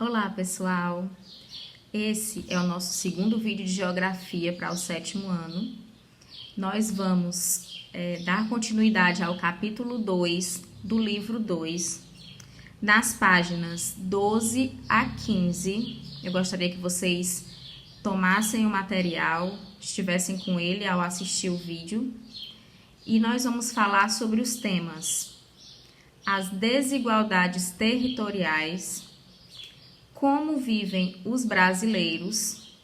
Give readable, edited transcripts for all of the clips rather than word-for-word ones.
Olá, pessoal! Esse é o nosso segundo vídeo de geografia para o 7º ano. Nós vamos dar continuidade ao capítulo 2 do livro 2, nas páginas 12 a 15. Eu gostaria que vocês tomassem o material, estivessem com ele ao assistir o vídeo. E nós vamos falar sobre os temas: as desigualdades territoriais, como vivem os brasileiros,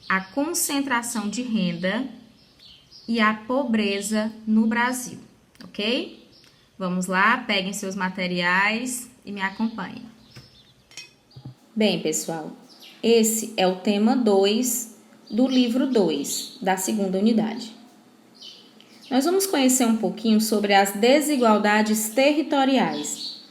a concentração de renda e a pobreza no Brasil, ok? Vamos lá, peguem seus materiais e me acompanhem. Bem, pessoal, esse é o tema 2 do livro 2, da segunda unidade. Nós vamos conhecer um pouquinho sobre as desigualdades territoriais.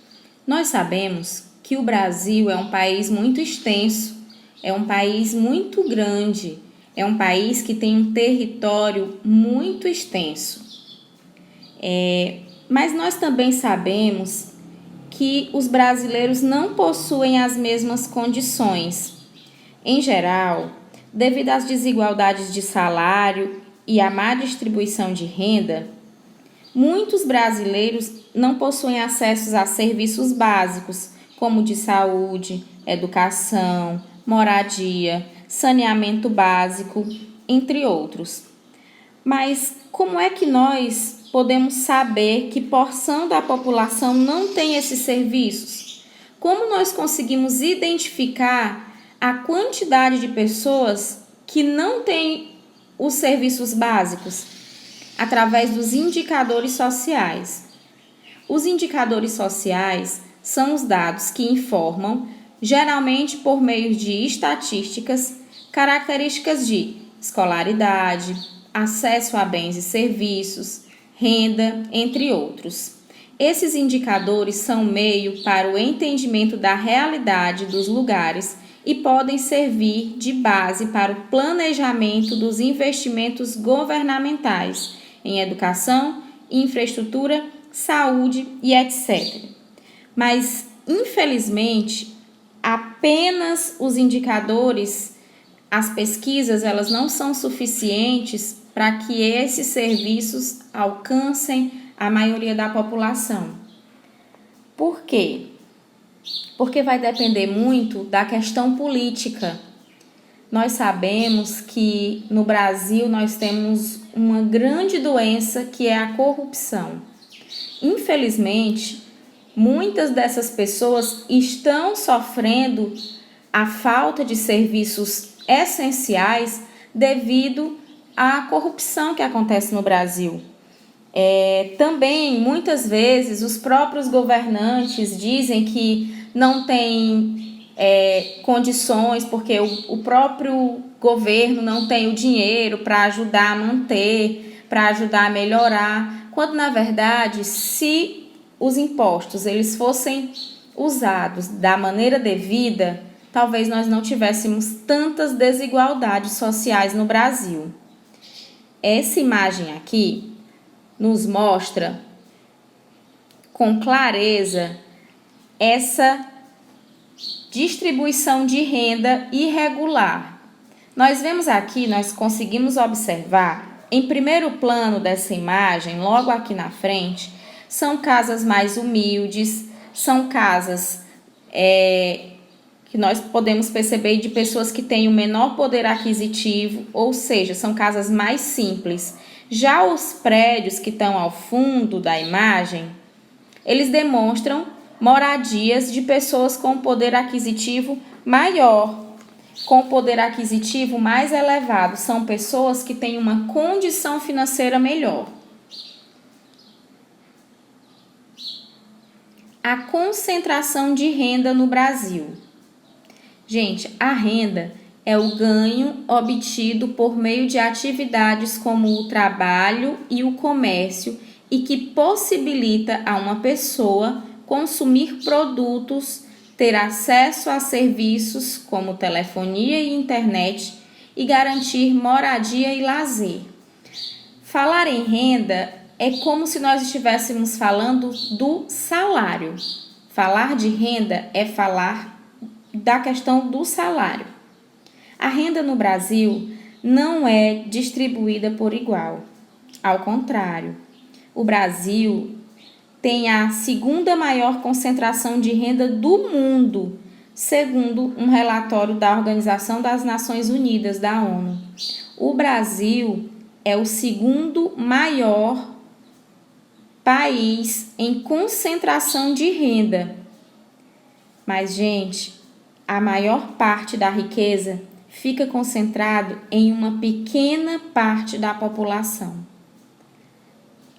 Nós sabemos que o Brasil é um país muito extenso, é um país muito grande, é um país que tem um território muito extenso. Mas nós também sabemos que os brasileiros não possuem as mesmas condições. Em geral, devido às desigualdades de salário e à má distribuição de renda, muitos brasileiros não possuem acesso a serviços básicos, como de saúde, educação, moradia, saneamento básico, entre outros. Mas como é que nós podemos saber que porção da população não tem esses serviços? Como nós conseguimos identificar a quantidade de pessoas que não têm os serviços básicos? Através dos indicadores sociais. Os indicadores sociais são os dados que informam, geralmente por meio de estatísticas, características de escolaridade, acesso a bens e serviços, renda, entre outros. Esses indicadores são meio para o entendimento da realidade dos lugares e podem servir de base para o planejamento dos investimentos governamentais em educação, infraestrutura, saúde e etc. Mas, infelizmente, apenas os indicadores, as pesquisas, elas não são suficientes para que esses serviços alcancem a maioria da população. Por quê? Porque vai depender muito da questão política. Nós sabemos que no Brasil nós temos uma grande doença que é a corrupção. Infelizmente, muitas dessas pessoas estão sofrendo a falta de serviços essenciais devido à corrupção que acontece no Brasil. Também, muitas vezes, os próprios governantes dizem que não têm condições, porque o próprio governo não tem o dinheiro para ajudar a manter, para ajudar a melhorar, quando, na verdade, se os impostos eles fossem usados da maneira devida, talvez nós não tivéssemos tantas desigualdades sociais no Brasil. Essa imagem aqui nos mostra com clareza essa distribuição de renda irregular. Nós vemos aqui, nós conseguimos observar, em primeiro plano dessa imagem, logo aqui na frente, são casas mais humildes, são casas que nós podemos perceber de pessoas que têm o menor poder aquisitivo, ou seja, são casas mais simples. Já os prédios que estão ao fundo da imagem, eles demonstram moradias de pessoas com poder aquisitivo maior, com poder aquisitivo mais elevado. São pessoas que têm uma condição financeira melhor. A concentração de renda no Brasil. Gente, a renda é o ganho obtido por meio de atividades como o trabalho e o comércio e que possibilita a uma pessoa consumir produtos, ter acesso a serviços como telefonia e internet e garantir moradia e lazer. Falar em renda é como se nós estivéssemos falando do salário. Falar de renda é falar da questão do salário. A renda no Brasil não é distribuída por igual. Ao contrário, o Brasil tem a segunda maior concentração de renda do mundo, segundo um relatório da Organização das Nações Unidas, da ONU. O Brasil é o segundo maior país em concentração de renda. Mas, gente, a maior parte da riqueza fica concentrado em uma pequena parte da população.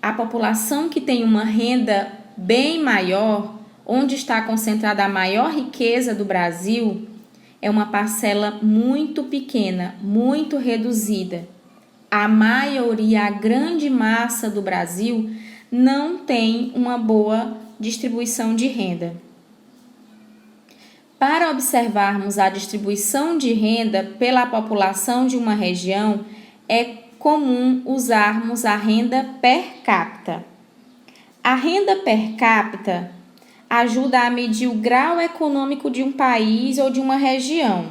A população que tem uma renda bem maior, onde está concentrada a maior riqueza do Brasil, é uma parcela muito pequena, muito reduzida. A maioria, a grande massa do Brasil, não tem uma boa distribuição de renda. Para observarmos a distribuição de renda pela população de uma região, é comum usarmos a renda per capita. A renda per capita ajuda a medir o grau econômico de um país ou de uma região.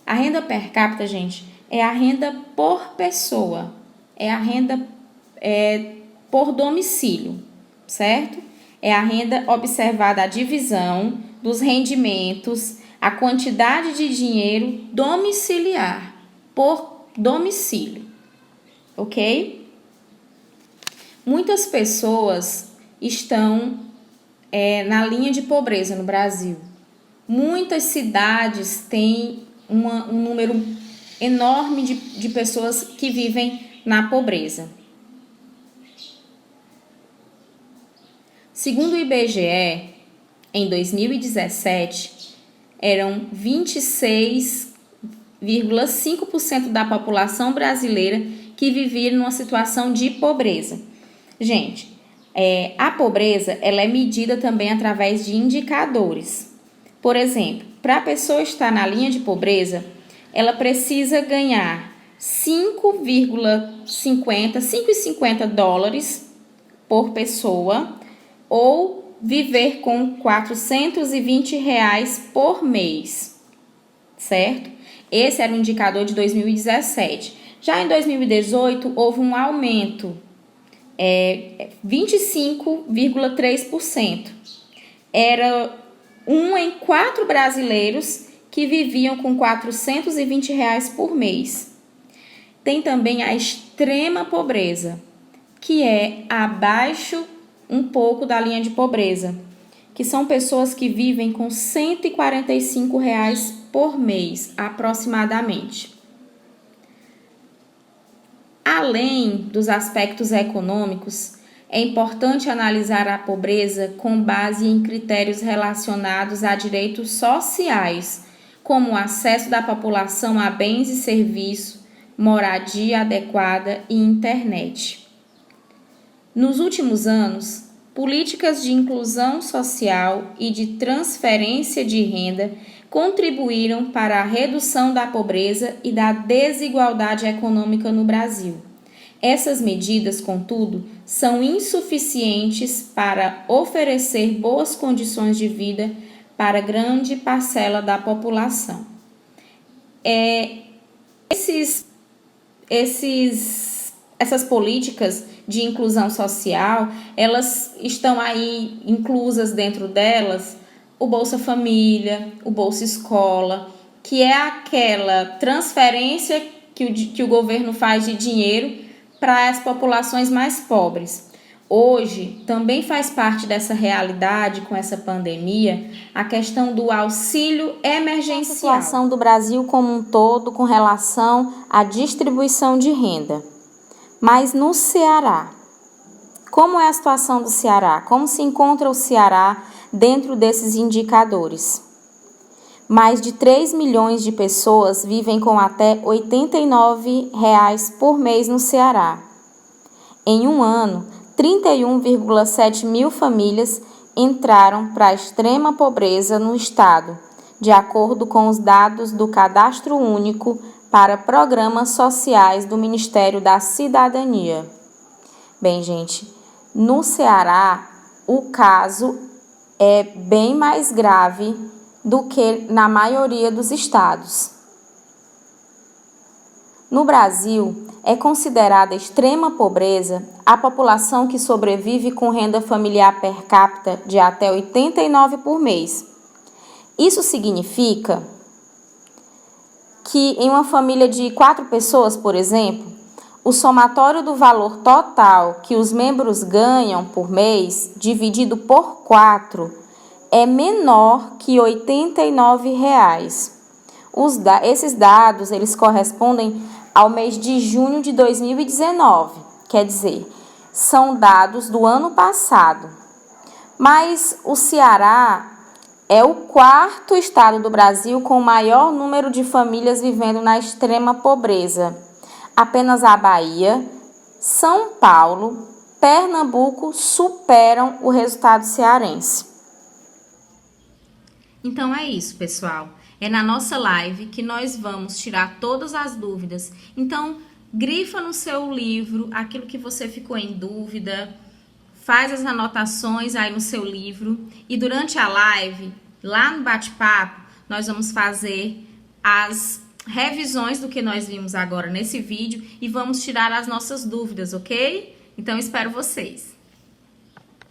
A renda per capita, gente, é a renda por pessoa, é a renda por domicílio, certo? É a renda observada a divisão dos rendimentos, a quantidade de dinheiro domiciliar, por domicílio, ok? Muitas pessoas estão na linha de pobreza no Brasil. Muitas cidades têm um número enorme de pessoas que vivem na pobreza. Segundo o IBGE, em 2017, eram 26,5% da população brasileira que vivia numa situação de pobreza. Gente, a pobreza ela é medida também através de indicadores. Por exemplo, para a pessoa estar na linha de pobreza, ela precisa ganhar 5,50 dólares por pessoa ou viver com R$420 por mês, certo? Esse era o indicador de 2017. Já em 2018, houve um aumento, 25,3%. Era 1 em 4 brasileiros que viviam com R$420 por mês. Tem também a extrema pobreza, que é abaixo um pouco da linha de pobreza, que são pessoas que vivem com R$145 por mês, aproximadamente. Além dos aspectos econômicos, é importante analisar a pobreza com base em critérios relacionados a direitos sociais, como o acesso da população a bens e serviços, moradia adequada e internet. Nos últimos anos, políticas de inclusão social e de transferência de renda contribuíram para a redução da pobreza e da desigualdade econômica no Brasil. Essas medidas, contudo, são insuficientes para oferecer boas condições de vida para grande parcela da população. Essas políticas de inclusão social, elas estão aí inclusas dentro delas o Bolsa Família, o Bolsa Escola, que é aquela transferência que o governo faz de dinheiro para as populações mais pobres. Hoje, também faz parte dessa realidade com essa pandemia a questão do auxílio emergencial. A situação do Brasil como um todo com relação à distribuição de renda. Mas no Ceará, como é a situação do Ceará? Como se encontra o Ceará dentro desses indicadores? Mais de 3 milhões de pessoas vivem com até R$89 por mês no Ceará. Em um ano, 31,7 mil famílias entraram para a extrema pobreza no estado, de acordo com os dados do Cadastro Único para Programas Sociais do Ministério da Cidadania. Bem, gente, no Ceará, o caso é bem mais grave do que na maioria dos estados. No Brasil, é considerada extrema pobreza a população que sobrevive com renda familiar per capita de até 89 por mês. Isso significa que em uma família de 4 pessoas, por exemplo, o somatório do valor total que os membros ganham por mês, dividido por 4, é menor que R$ 89. Esses dados eles correspondem ao mês de junho de 2019, quer dizer, são dados do ano passado. Mas o Ceará é o 4º estado do Brasil com o maior número de famílias vivendo na extrema pobreza. Apenas a Bahia, São Paulo, Pernambuco superam o resultado cearense. Então é isso, pessoal. É na nossa live que nós vamos tirar todas as dúvidas. Então, grifa no seu livro aquilo que você ficou em dúvida, faz as anotações aí no seu livro e durante a live, lá no bate-papo, nós vamos fazer as revisões do que nós vimos agora nesse vídeo e vamos tirar as nossas dúvidas, ok? Então, espero vocês!